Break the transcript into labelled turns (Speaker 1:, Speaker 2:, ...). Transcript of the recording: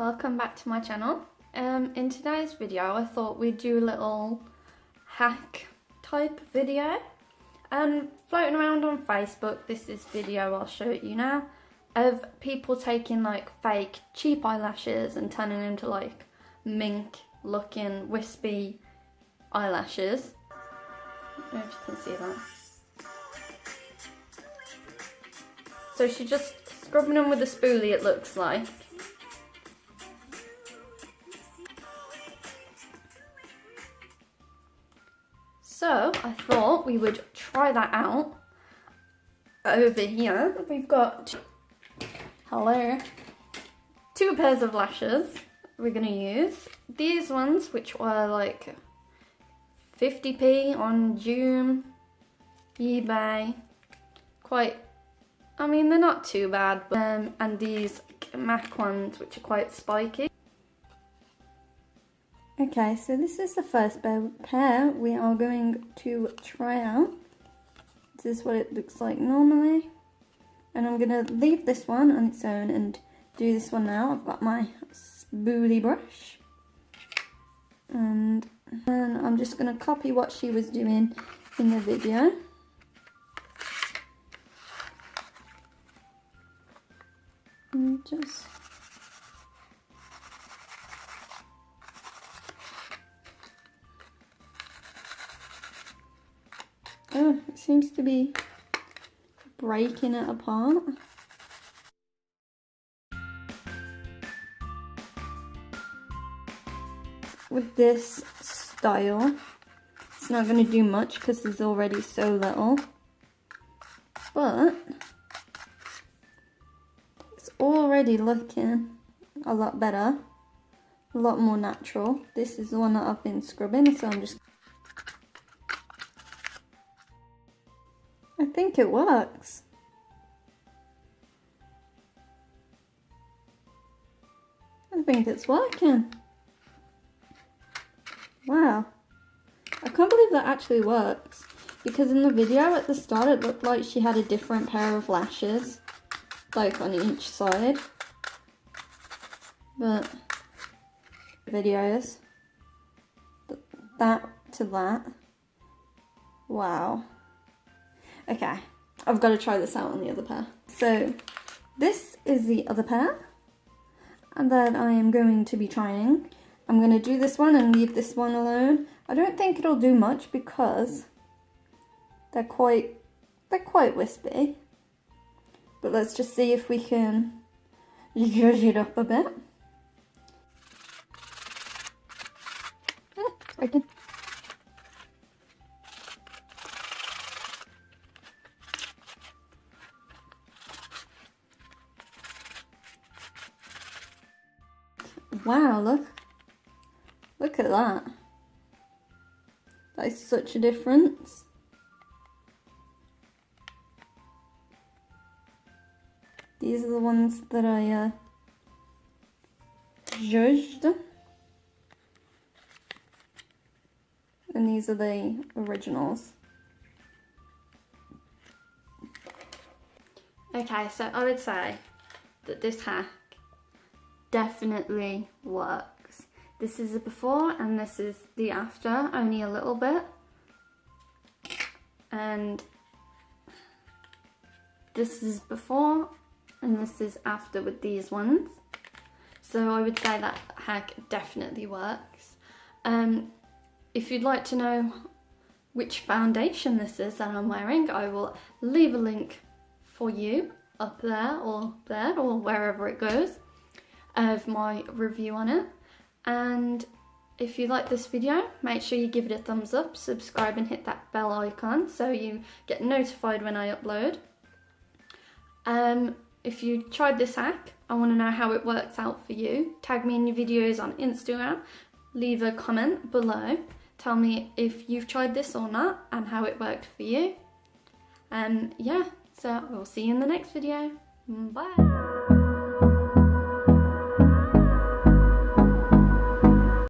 Speaker 1: welcome back to my channel. In today's video I thought we'd do a little hack type video. Floating around on Facebook, this is video I'll show you now, of people taking like fake cheap eyelashes and turning them into like mink looking wispy eyelashes. I don't know if you can see that. So she's just scrubbing them with a spoolie, it looks like. So I thought we would try that out. Over here we've got, two pairs of lashes we're going to use. These ones, which were like 50p on June, eBay, I mean they're not too bad, but, and these MAC ones which are quite spiky. Okay, so this is the first pair we are going to try out. This is what it looks like normally. And I'm going to leave this one on its own and do this one now. I've got my spoolie brush. And I'm just going to copy what she was doing in the video. And just... Oh, it seems to be breaking it apart. With this style, it's not going to do much because there's already so little. But it's already looking a lot better, a lot more natural. This is the one that I've been scrubbing, so I'm just... I think it works. I think it's working. Wow. I can't believe that actually works. Because in the video at the start it looked like she had a different pair of lashes, like on each side. But videos, that to that. Wow. Okay, I've got to try this out on the other pair. So this is the other pair, and then I am going to be trying. I'm going to do this one and leave this one alone. I don't think it'll do much because they're quite wispy. But let's just see if we can zhuzh it up a bit. Working. Wow, look at that. That is such a difference. These are the ones that I zhuzhed. And these are the originals. Okay, so I would say that this hack definitely works. This is the before and this is the after, only a little bit. And this is before and this is after with these ones. So I would say that hack definitely works. If you'd like to know which foundation this is that I'm wearing, I will leave a link for you up there or wherever it goes, of my review on it. And if you like this video, make sure you give it a thumbs up, subscribe and hit that bell icon so you get notified when I upload. If you tried this hack, I want to know how it works out for you. Tag me in your videos on Instagram, leave a comment below, tell me if you've tried this or not and how it worked for you. Yeah, so we'll see you in the next video. Bye.